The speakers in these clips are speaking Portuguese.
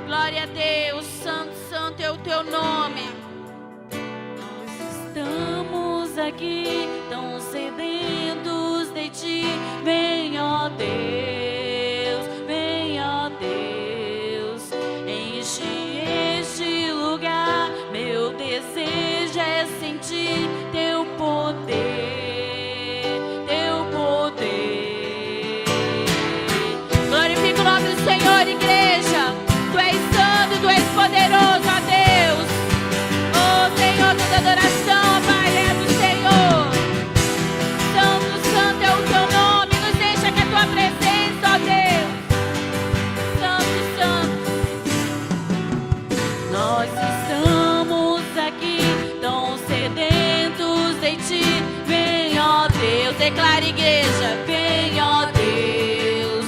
Glória a Deus, santo, santo é o teu nome. Nós estamos aqui tão sedentos de ti. Vem, ó Deus, vem, ó Deus. Enche este lugar. Meu desejo é sentir teu poder, teu poder. Glorifica o nome do Senhor, igreja. Tu és santo, tu és poderoso, ó Deus. Oh Senhor, toda adoração, Pai, é do Senhor. Santo, santo é o teu nome. Nos deixa com a tua presença, ó Deus. Santo, santo. Nós estamos aqui tão sedentos de ti. Vem, ó Deus, Declara, igreja. vem, ó Deus.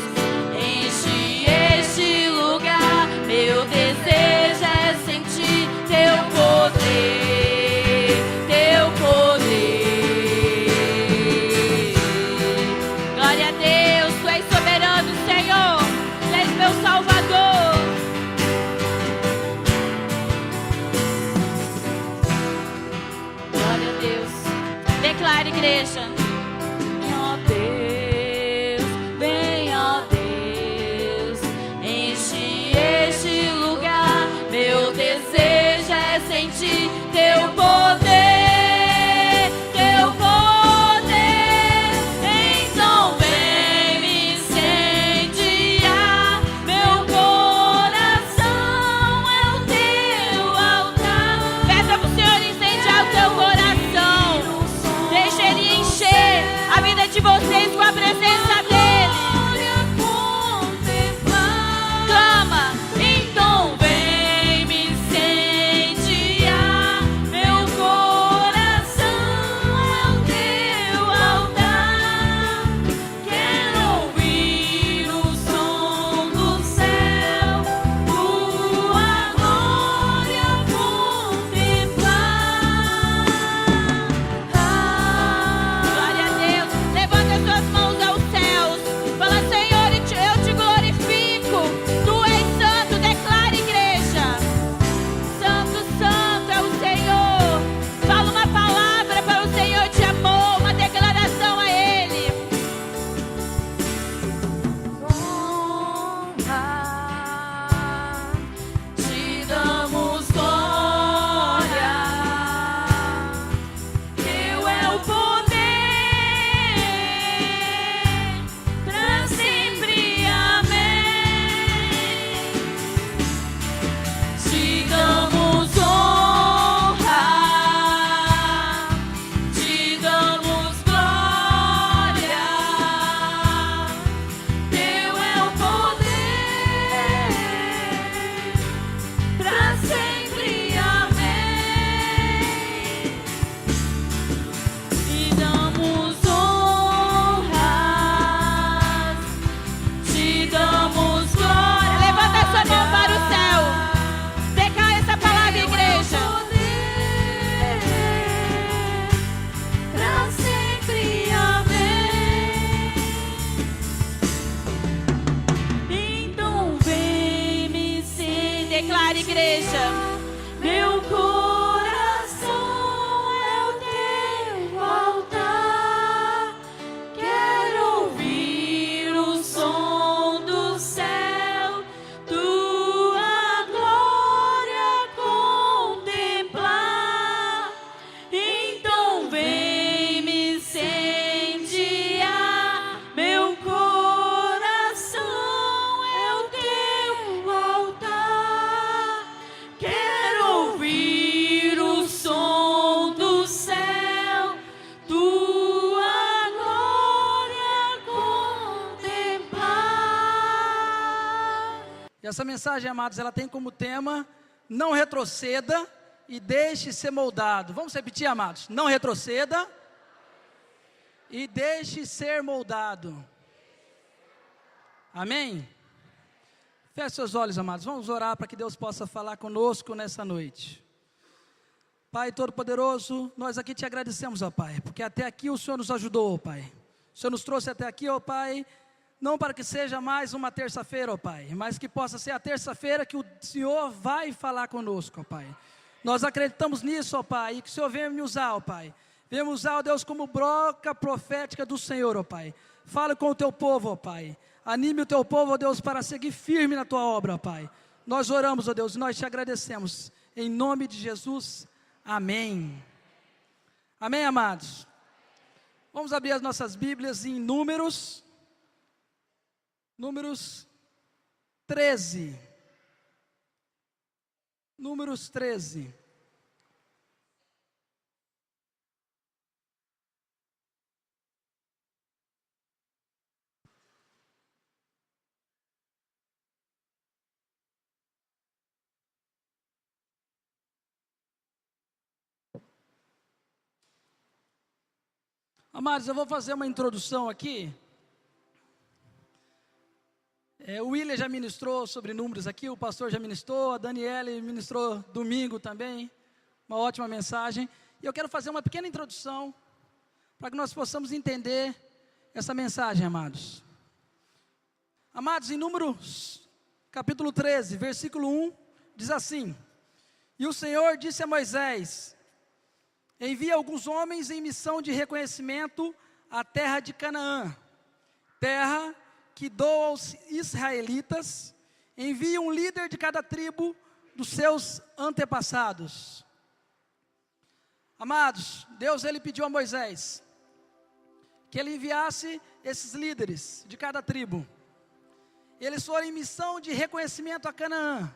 Enche este lugar. Meu desejo é sentir teu poder, teu poder. Glória a Deus, tu és soberano, Senhor. Tu és meu Salvador. Glória a Deus. Declara, igreja. Vem, ó Deus, vem, ó Deus. Enche este lugar. Meu desejo é sentir teu poder, teu poder. Então vem me incendiar. Meu coração é o teu altar. Peça pro Senhor incendiar o teu coração. Deixa Ele encher a vida de vocês com a presença dEle. Clama, então vem me incendiar. Meu coração é o teu altar. Quero ouvir o som do céu, tua glória contemplar. Glória a Deus. Levanta as suas mãos aos céus. Fala, Senhor, eu te glorifico. Tu és santo. Declara, igreja. Santo, santo é o Senhor. Fala uma palavra para o Senhor de amor, uma declaração a Ele. Te damos glória. Teu é o poder pra sempre. Amém. Te damos honra. Te damos glória. Teu é o poder pra sempre. Amém. Te damos honras, te damos glória. Levanta a sua mão para o céu. Declara essa palavra, igreja. Pra sempre. Amém. Então vem me incendiar. Declara, igreja. Meu coração é o teu altar. Quero ouvir o som do céu, tua glória contemplar. Então vem me incendiar. Meu coração é o teu altar. Quero ouvir o som do céu, tua glória contemplar. E essa mensagem, amados, ela tem como tema: não retroceda e deixe ser moldado. Vamos repetir, amados? Não retroceda e deixe ser moldado. Amém? Feche seus olhos, amados. Vamos orar para que Deus possa falar conosco nessa noite. Pai Todo-Poderoso, nós aqui te agradecemos, ó Pai, porque até aqui o Senhor nos ajudou, ó Pai. O Senhor nos trouxe até aqui, ó Pai, não para que seja mais uma terça-feira, ó Pai, mas que possa ser a terça-feira que o Senhor vai falar conosco, ó Pai. Nós acreditamos nisso, ó Pai, e que o Senhor venha me usar, ó Pai. Venha me usar, ó Deus, como broca profética do Senhor, ó Pai. Fale com o teu povo, ó Pai. Anime o teu povo, ó Deus, para seguir firme na tua obra, ó Pai. Nós oramos, ó Deus, e nós te agradecemos. Em nome de Jesus, amém. Amém, amados? Vamos abrir as nossas Bíblias em Números 13. Números 13. Amados, eu vou fazer uma introdução aqui. O William já ministrou sobre números aqui, o pastor já ministrou, a Daniela ministrou domingo também, uma ótima mensagem. E eu quero fazer uma pequena introdução, para que nós possamos entender essa mensagem, amados. Amados, em Números, capítulo 13, versículo 1, diz assim: E o Senhor disse a Moisés: Envia alguns homens em missão de reconhecimento à terra de Canaã, terra que dou aos israelitas. Envie um líder de cada tribo dos seus antepassados. Amados, Deus ele pediu a Moisés que ele enviasse esses líderes de cada tribo. Eles foram em missão de reconhecimento a Canaã.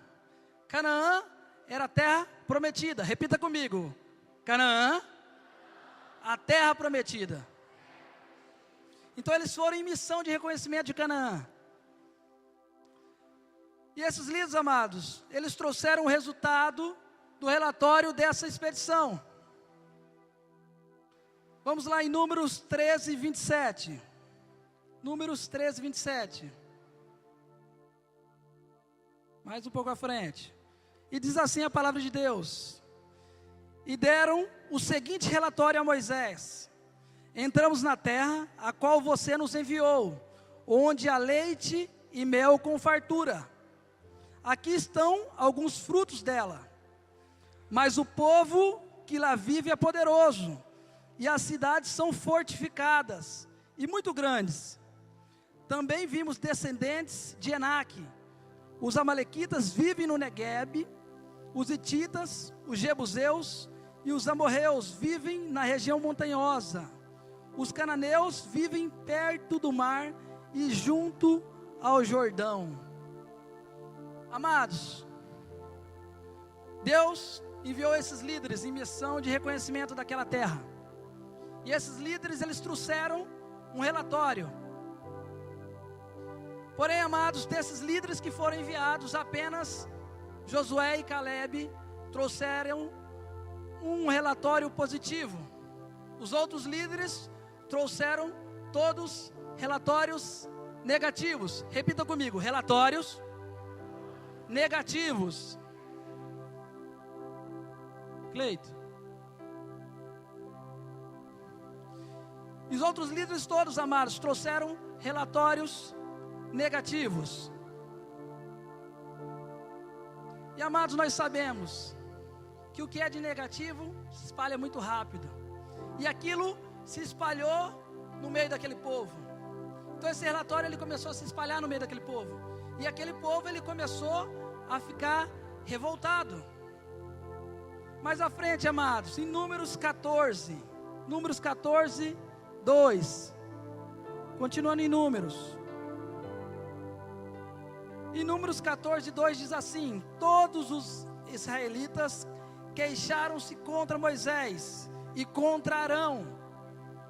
Canaã era a terra prometida. Repita comigo: Canaã, a terra prometida. Então eles foram em missão de reconhecimento de Canaã. E esses líderes, amados, eles trouxeram o resultado do relatório dessa expedição. Vamos lá em Números 13, 27. Números 13, 27. Mais um pouco à frente. E diz assim a palavra de Deus: E deram o seguinte relatório a Moisés: Entramos na terra, a qual você nos enviou, onde há leite e mel com fartura. Aqui estão alguns frutos dela. Mas o povo que lá vive é poderoso, e as cidades são fortificadas e muito grandes. Também vimos descendentes de Enaque. Os amalequitas vivem no Neguebe, os hititas, os jebuseus e os amorreus vivem na região montanhosa. Os cananeus vivem perto do mar e junto ao Jordão. Amados, Deus enviou esses líderes em missão de reconhecimento daquela terra. E esses líderes, eles trouxeram um relatório. Porém, amados, desses líderes que foram enviados, apenas Josué e Caleb trouxeram um relatório positivo. Os outros líderes trouxeram todos relatórios negativos. Repita comigo: relatórios negativos. Cleito. E os outros líderes todos, amados, trouxeram relatórios negativos. E amados, nós sabemos que o que é de negativo se espalha muito rápido. E aquilo se espalhou no meio daquele povo. Então esse relatório ele começou a se espalhar no meio daquele povo. E aquele povo ele começou a ficar revoltado. Mais à frente, amados, em Números 14, 2. Continuando em Números. Em Números 14, 2 diz assim: Todos os israelitas queixaram-se contra Moisés e contra Arão.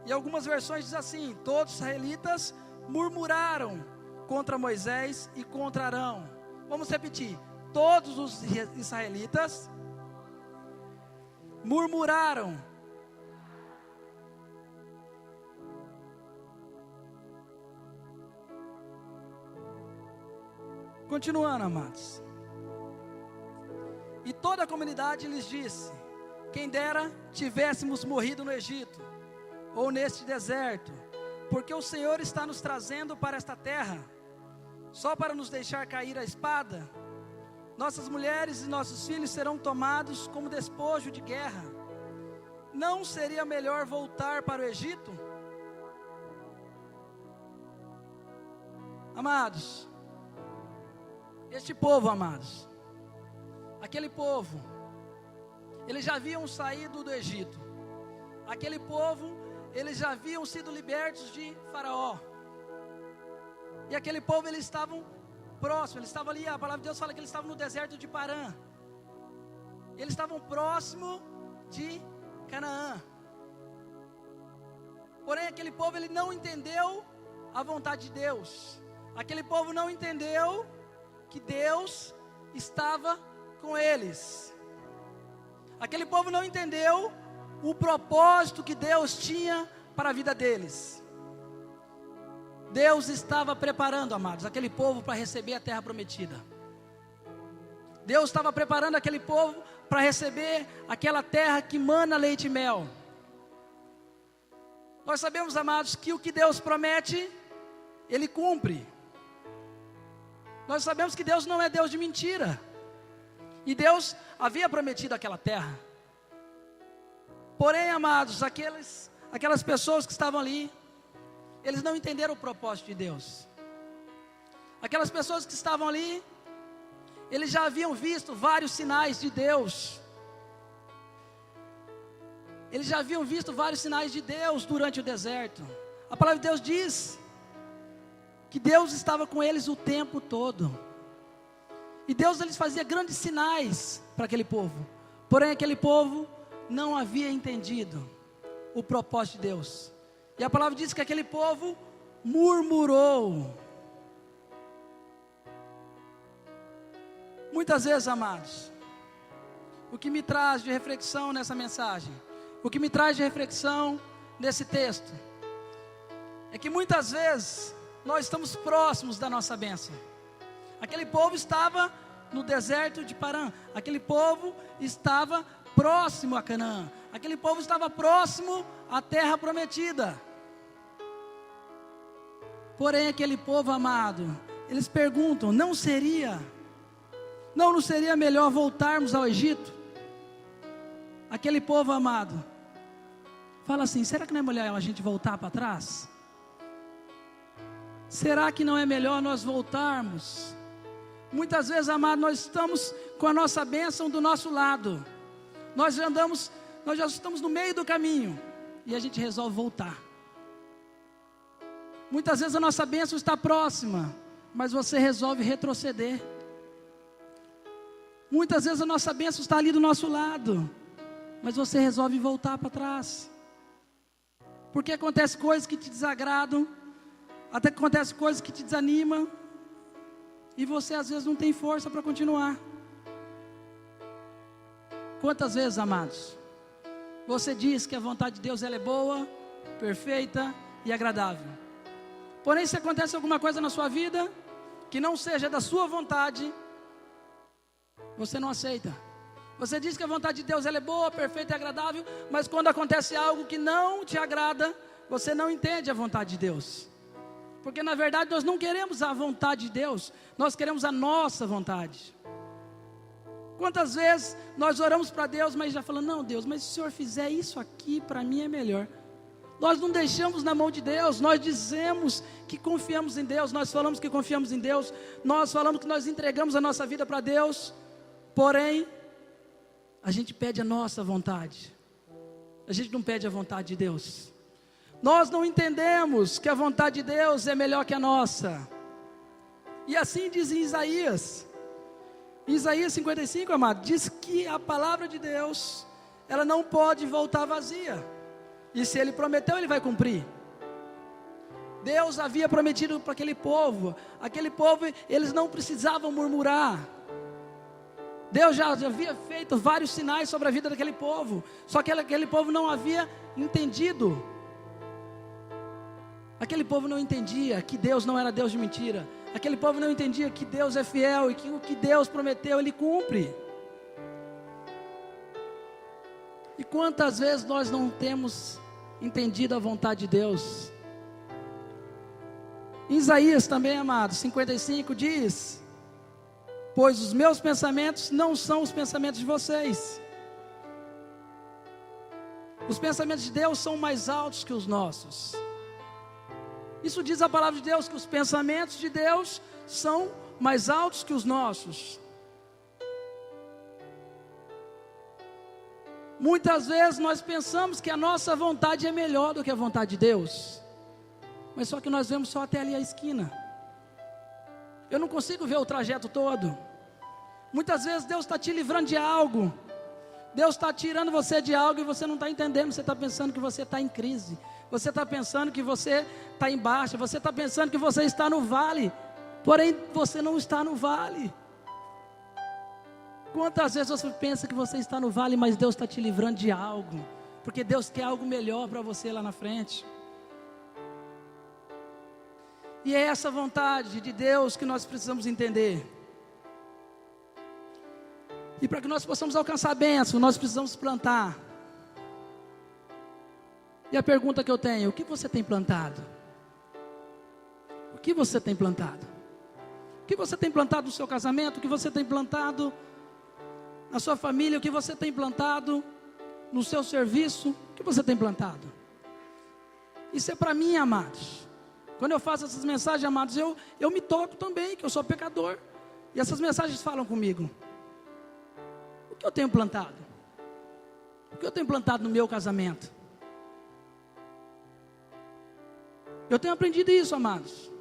E algumas versões dizem assim: todos os israelitas murmuraram contra Moisés e contra Arão. Vamos repetir: todos os israelitas murmuraram. Continuando, amados. E toda a comunidade lhes disse: quem dera tivéssemos morrido no Egito, ou neste deserto, porque o Senhor está nos trazendo para esta terra, só para nos deixar cair a espada. Nossas mulheres e nossos filhos serão tomados como despojo de guerra. Não seria melhor voltar para o Egito? Amados, este povo, amados, aquele povo, eles já haviam saído do Egito. Aquele povo, eles já haviam sido libertos de Faraó. E aquele povo, eles estavam próximos, eles estavam ali, a palavra de Deus fala que eles estavam no deserto de Parã. Eles estavam próximo de Canaã. Porém, aquele povo, ele não entendeu a vontade de Deus. Aquele povo não entendeu que Deus estava com eles. Aquele povo não entendeu o propósito que Deus tinha para a vida deles. Deus estava preparando, amados, aquele povo para receber a terra prometida. Deus estava preparando aquele povo para receber aquela terra que mana leite e mel. Nós sabemos, amados, que o que Deus promete, Ele cumpre. Nós sabemos que Deus não é Deus de mentira. E Deus havia prometido aquela terra. Porém, amados, aquelas pessoas que estavam ali, eles não entenderam o propósito de Deus. Aquelas pessoas que estavam ali, eles já haviam visto vários sinais de Deus. Eles já haviam visto vários sinais de Deus durante o deserto. A palavra de Deus diz que Deus estava com eles o tempo todo. E Deus, eles fazia grandes sinais para aquele povo. Porém, aquele povo não havia entendido o propósito de Deus. E a palavra diz que aquele povo murmurou. Muitas vezes, amados, o que me traz de reflexão nessa mensagem, o que me traz de reflexão nesse texto, é que muitas vezes nós estamos próximos da nossa bênção. Aquele povo estava no deserto de Parã. Aquele povo estava próximo a Canaã. Aquele povo estava próximo à terra prometida. Porém, aquele povo amado, eles perguntam, não seria melhor voltarmos ao Egito? Aquele povo amado fala assim, será que não é melhor a gente voltar para trás? Será que não é melhor nós voltarmos? Muitas vezes, amado, nós estamos com a nossa bênção do nosso lado. Nós já estamos no meio do caminho e a gente resolve voltar. Muitas vezes a nossa bênção está próxima, mas você resolve retroceder. Muitas vezes a nossa bênção está ali do nosso lado, mas você resolve voltar para trás. Porque acontece coisas que te desagradam, até que acontece coisas que te desanimam, e você às vezes não tem força para continuar. Quantas vezes, amados, você diz que a vontade de Deus ela é boa, perfeita e agradável. Porém, se acontece alguma coisa na sua vida que não seja da sua vontade, você não aceita. Você diz que a vontade de Deus ela é boa, perfeita e agradável, mas quando acontece algo que não te agrada, você não entende a vontade de Deus. Porque na verdade nós não queremos a vontade de Deus, nós queremos a nossa vontade. Quantas vezes nós oramos para Deus, mas já falando, não Deus, mas se o Senhor fizer isso aqui, para mim é melhor. Nós não deixamos na mão de Deus, nós dizemos que confiamos em Deus, nós falamos que confiamos em Deus, nós falamos que nós entregamos a nossa vida para Deus, porém, a gente pede a nossa vontade, a gente não pede a vontade de Deus. Nós não entendemos que a vontade de Deus é melhor que a nossa. E assim diz em Isaías 55, amado, diz que a palavra de Deus, ela não pode voltar vazia. E se Ele prometeu, Ele vai cumprir. Deus havia prometido para aquele povo, eles não precisavam murmurar. Deus já havia feito vários sinais sobre a vida daquele povo, só que aquele povo não havia entendido. Aquele povo não entendia que Deus não era Deus de mentira. Aquele povo não entendia que Deus é fiel e que o que Deus prometeu, Ele cumpre. E quantas vezes nós não temos entendido a vontade de Deus? Em Isaías também, amados, 55 diz: pois os meus pensamentos não são os pensamentos de vocês. Os pensamentos de Deus são mais altos que os nossos. Isso diz a palavra de Deus, que os pensamentos de Deus são mais altos que os nossos. Muitas vezes nós pensamos que a nossa vontade é melhor do que a vontade de Deus, mas só que nós vemos só até ali a esquina. Eu não consigo ver o trajeto todo. Muitas vezes Deus está te livrando de algo, Deus está tirando você de algo e você não está entendendo. Você está pensando que você está em crise, você está pensando que você está em baixa, você está pensando que você está no vale, porém você não está no vale. Quantas vezes você pensa que você está no vale, mas Deus está te livrando de algo, porque Deus quer algo melhor para você lá na frente. E é essa vontade de Deus que nós precisamos entender. E para que nós possamos alcançar a bênção, nós precisamos plantar. E a pergunta que eu tenho: o que você tem plantado? O que você tem plantado? O que você tem plantado no seu casamento? O que você tem plantado na sua família? O que você tem plantado no seu serviço? O que você tem plantado? Isso é para mim, amados. Quando eu faço essas mensagens, amados, eu me toco também, que eu sou pecador. E essas mensagens falam comigo. O que eu tenho plantado? O que eu tenho plantado no meu casamento? Eu tenho aprendido isso, amados.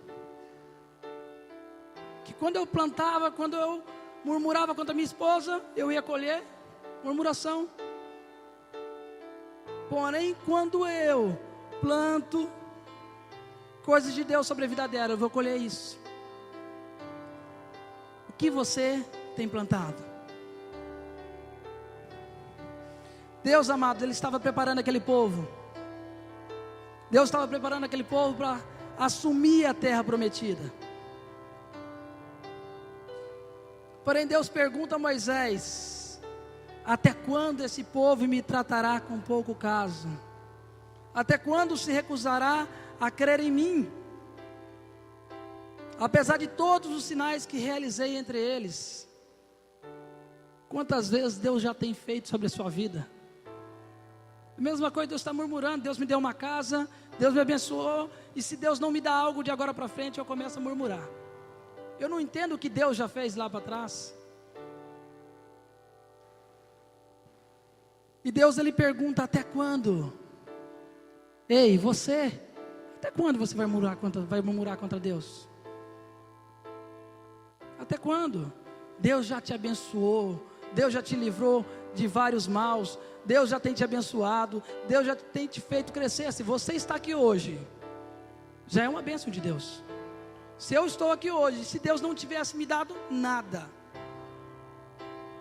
Que quando eu plantava, quando eu murmurava contra minha esposa, eu ia colher murmuração. Porém, quando eu planto coisas de Deus sobre a vida dela, eu vou colher isso. O que você tem plantado? Deus, amado, Ele estava preparando aquele povo. Deus estava preparando aquele povo para assumir a terra prometida. Porém, Deus pergunta a Moisés: até quando esse povo me tratará com pouco caso? Até quando se recusará a crer em mim? Apesar de todos os sinais que realizei entre eles. Quantas vezes Deus já tem feito sobre a sua vida? A mesma coisa, Deus está murmurando: Deus me deu uma casa, Deus me abençoou, e se Deus não me dá algo de agora para frente, eu começo a murmurar. Eu não entendo o que Deus já fez lá para trás. E Deus, Ele pergunta: até quando? Ei, você, até quando você vai murmurar contra Deus? Até quando? Deus já te abençoou, Deus já te livrou de vários maus, Deus já tem te abençoado, Deus já tem te feito crescer. Se você está aqui hoje, já é uma bênção de Deus. Se eu estou aqui hoje, se Deus não tivesse me dado nada,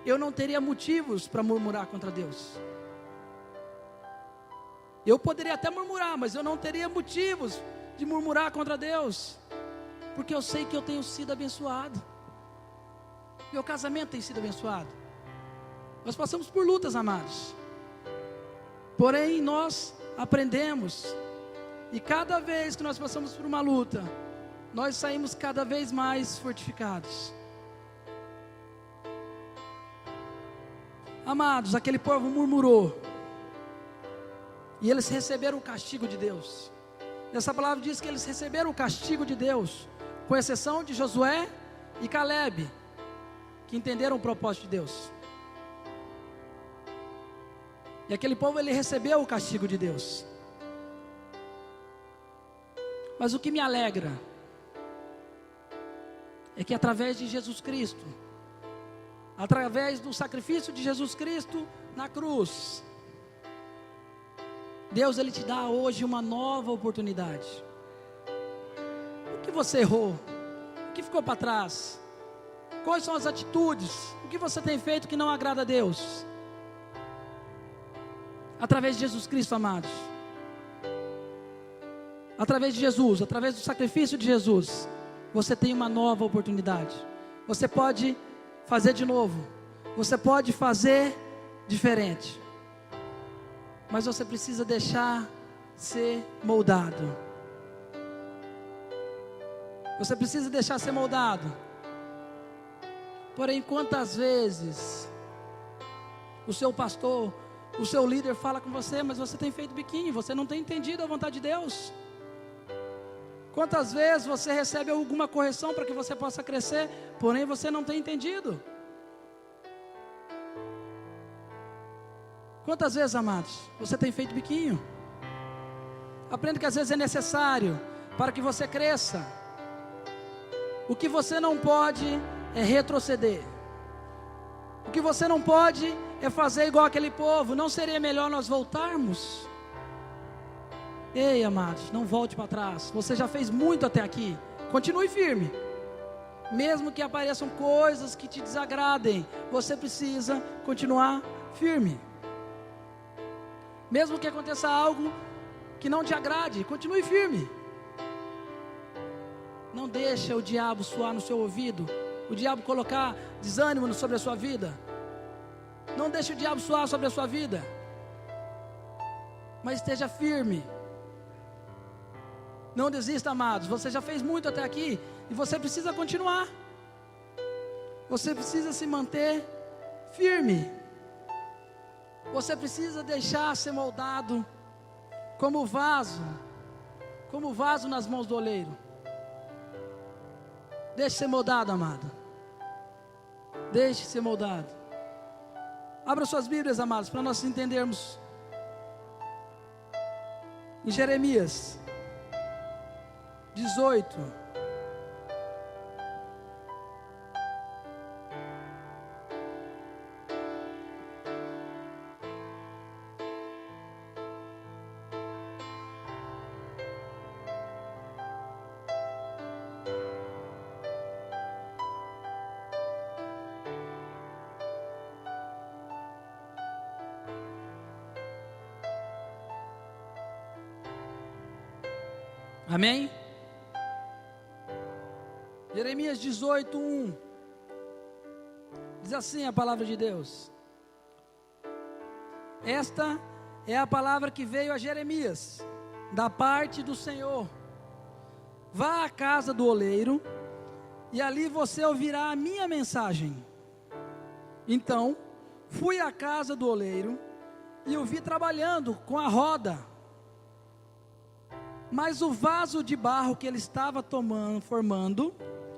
eu não teria motivos para murmurar contra Deus. Eu poderia até murmurar, mas eu não teria motivos de murmurar contra Deus, porque eu sei que eu tenho sido abençoado. Meu casamento tem sido abençoado. Nós passamos por lutas, amados, porém nós aprendemos, e cada vez que nós passamos por uma luta, nós saímos cada vez mais fortificados. Amados, aquele povo murmurou, e eles receberam o castigo de Deus. Essa palavra diz que eles receberam o castigo de Deus, com exceção de Josué e Caleb, que entenderam o propósito de Deus. E aquele povo, ele recebeu o castigo de Deus. Mas o que me alegra é que através de Jesus Cristo, através do sacrifício de Jesus Cristo na cruz, Deus, Ele te dá hoje uma nova oportunidade. O que você errou? O que ficou para trás? Quais são as atitudes? O que você tem feito que não agrada a Deus? Através de Jesus Cristo, amados, através de Jesus, através do sacrifício de Jesus, você tem uma nova oportunidade. Você pode fazer de novo, você pode fazer diferente, mas você precisa deixar ser moldado. Você precisa deixar ser moldado. Porém, quantas vezes o seu pastor, o seu líder fala com você, mas você tem feito biquinho, você não tem entendido a vontade de Deus? Quantas vezes você recebe alguma correção para que você possa crescer, porém você não tem entendido? Quantas vezes, amados, você tem feito biquinho? Aprenda que às vezes é necessário para que você cresça. O que você não pode é retroceder. O que você não pode é fazer igual aquele povo. Não seria melhor nós voltarmos? Ei, amados, não volte para trás. Você já fez muito até aqui. Continue firme. Mesmo que apareçam coisas que te desagradem, você precisa continuar firme. Mesmo que aconteça algo que não te agrade, continue firme. Não deixa o diabo soar no seu ouvido, o diabo colocar desânimo sobre a sua vida. Não deixe o diabo soar sobre a sua vida, mas esteja firme. Não desista, amados. Você já fez muito até aqui e você precisa continuar. Você precisa se manter firme. Você precisa deixar ser moldado como vaso nas mãos do oleiro. Deixe ser moldado, amado. Deixe ser moldado. Abra suas Bíblias, amados, para nós entendermos. Em Jeremias 18. Amém? Jeremias 18:1 diz assim a palavra de Deus. Esta é a palavra que veio a Jeremias da parte do Senhor. Vá à casa do oleiro e ali você ouvirá a minha mensagem. Então fui à casa do oleiro e o vi trabalhando com a roda. Mas o vaso de barro que ele estava formando,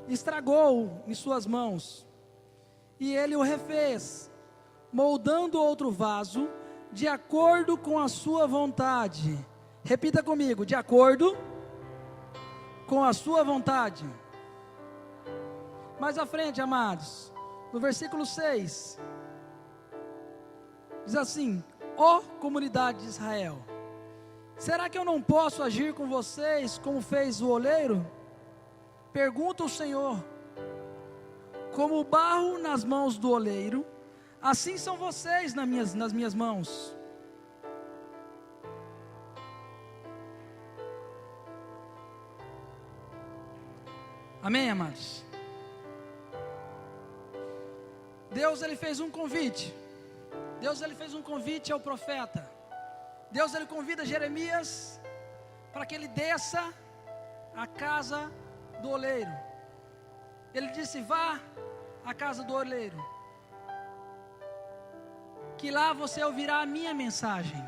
estragou em suas mãos. E ele o refez, moldando outro vaso, de acordo com a sua vontade. Repita comigo, de acordo com a sua vontade. Mais à frente, amados, no versículo 6, diz assim: ó comunidade de Israel, será que eu não posso agir com vocês como fez o oleiro? Pergunta o Senhor. Como o barro nas mãos do oleiro, assim são vocês nas minhas mãos. Amém, amados? Deus, ele fez um convite. Deus, ele fez um convite ao profeta. Deus, ele convida Jeremias para que ele desça à casa do oleiro. Ele disse: vá à casa do oleiro, que lá você ouvirá a minha mensagem.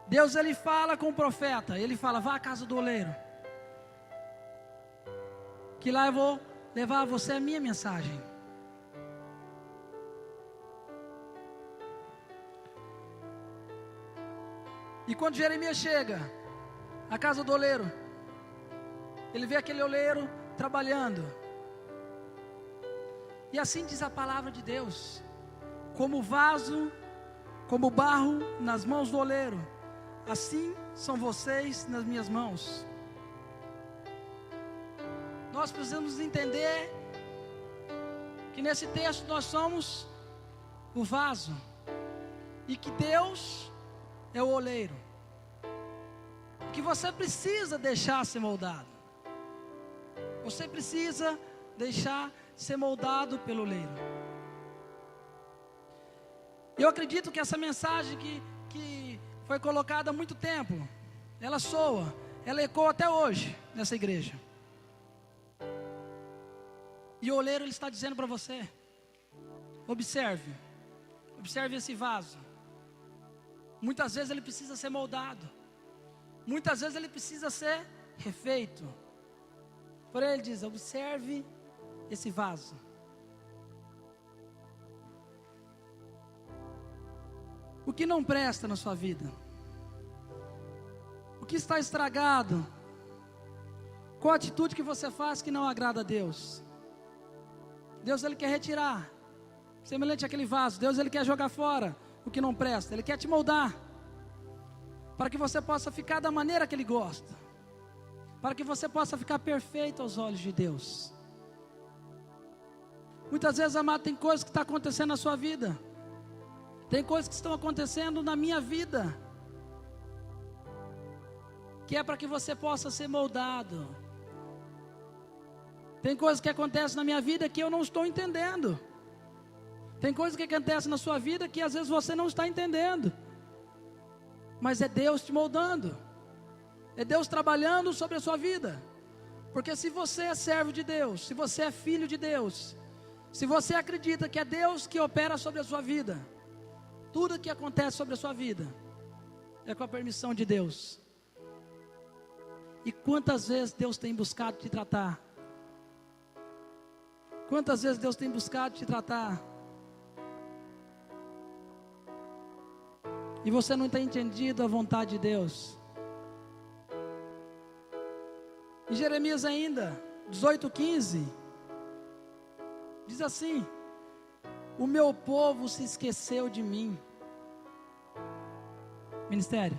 Deus, ele fala com o profeta, ele fala: vá à casa do oleiro, que lá eu vou levar a você a minha mensagem. E quando Jeremias chega à casa do oleiro, ele vê aquele oleiro trabalhando. E assim diz a palavra de Deus: como vaso, como barro nas mãos do oleiro, assim são vocês nas minhas mãos. Nós precisamos entender que nesse texto nós somos o vaso e que Deus é o oleiro, que você precisa deixar ser moldado. Você precisa deixar ser moldado pelo oleiro. Eu acredito que essa mensagem que foi colocada há muito tempo, ela soa, ela ecoa até hoje nessa igreja. E o oleiro, ele está dizendo para você: observe esse vaso. Muitas vezes ele precisa ser moldado, muitas vezes ele precisa ser refeito. Porém ele diz: observe esse vaso. O que não presta na sua vida? O que está estragado? Qual a atitude que você faz que não agrada a Deus? Deus, ele quer retirar, semelhante àquele vaso. Deus, ele quer jogar fora o que não presta. Ele quer te moldar, para que você possa ficar da maneira que ele gosta, para que você possa ficar perfeito aos olhos de Deus. Muitas vezes, amado, tem coisas que estão acontecendo na sua vida, tem coisas que estão acontecendo na minha vida, que é para que você possa ser moldado. Tem coisas que acontecem na minha vida que eu não estou entendendo. Tem coisas que acontecem na sua vida que às vezes você não está entendendo. Mas é Deus te moldando, é Deus trabalhando sobre a sua vida. Porque se você é servo de Deus, se você é filho de Deus, se você acredita que é Deus que opera sobre a sua vida, tudo que acontece sobre a sua vida é com a permissão de Deus. E quantas vezes Deus tem buscado te tratar? Quantas vezes Deus tem buscado te tratar? E você não tem entendido a vontade de Deus. Em Jeremias ainda, 18:15, diz assim: o meu povo se esqueceu de mim. Ministério.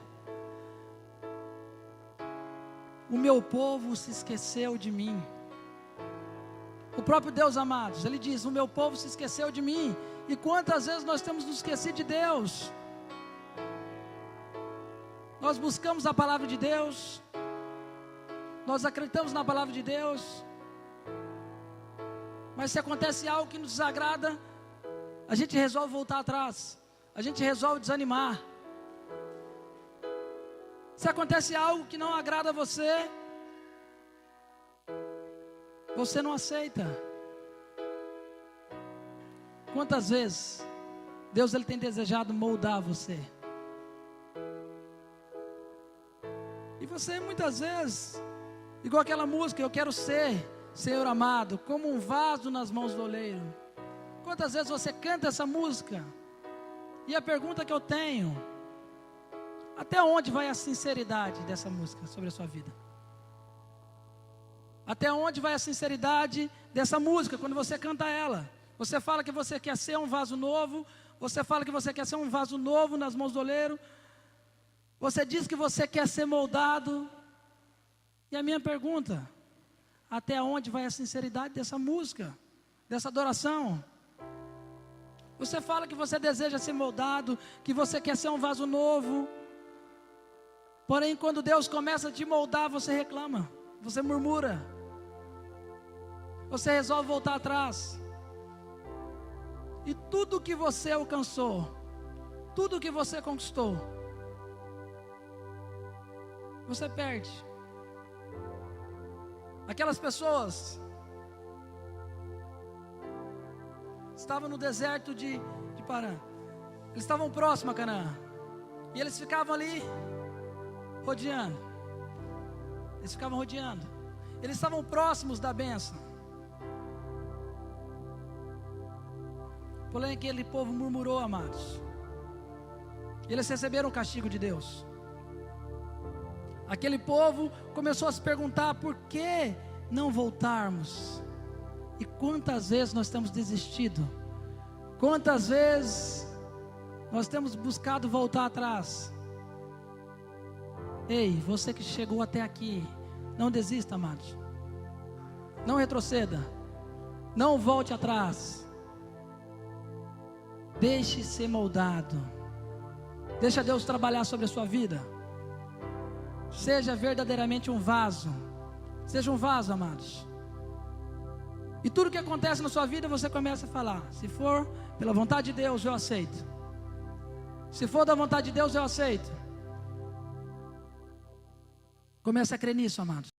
O meu povo se esqueceu de mim. O próprio Deus, amados, ele diz: o meu povo se esqueceu de mim. E quantas vezes nós temos nos esquecido de Deus? Nós buscamos a palavra de Deus, nós acreditamos na palavra de Deus, mas se acontece algo que nos desagrada, a gente resolve voltar atrás, a gente resolve desanimar. Se acontece algo que não agrada a você, você não aceita. Quantas vezes Deus, ele tem desejado moldar você? E você muitas vezes, igual aquela música: eu quero ser, Senhor amado, como um vaso nas mãos do oleiro. Quantas vezes você canta essa música? E a pergunta que eu tenho: até onde vai a sinceridade dessa música sobre a sua vida? Até onde vai a sinceridade dessa música quando você canta ela? Você fala que você quer ser um vaso novo, você fala que você quer ser um vaso novo nas mãos do oleiro, você diz que você quer ser moldado. E a minha pergunta: até onde vai a sinceridade dessa música, dessa adoração? Você fala que você deseja ser moldado, que você quer ser um vaso novo, porém quando Deus começa a te moldar, você reclama, você murmura, você resolve voltar atrás. E tudo que você alcançou, tudo que você conquistou, você perde. Aquelas pessoas estavam no deserto de Parã, eles estavam próximos a Canaã, e eles ficavam ali rodeando, eles estavam próximos da bênção. Porém aquele povo murmurou, amados, eles receberam o castigo de Deus. Aquele povo começou a se perguntar: por que não voltarmos? E quantas vezes nós temos desistido? Quantas vezes nós temos buscado voltar atrás? Ei, você que chegou até aqui, não desista, amados. Não retroceda. Não volte atrás. Deixe ser moldado. Deixa Deus trabalhar sobre a sua vida. Seja verdadeiramente um vaso. Seja um vaso, amados. E tudo que acontece na sua vida, você começa a falar: se for pela vontade de Deus, eu aceito. Se for da vontade de Deus, eu aceito. Comece a crer nisso, amados.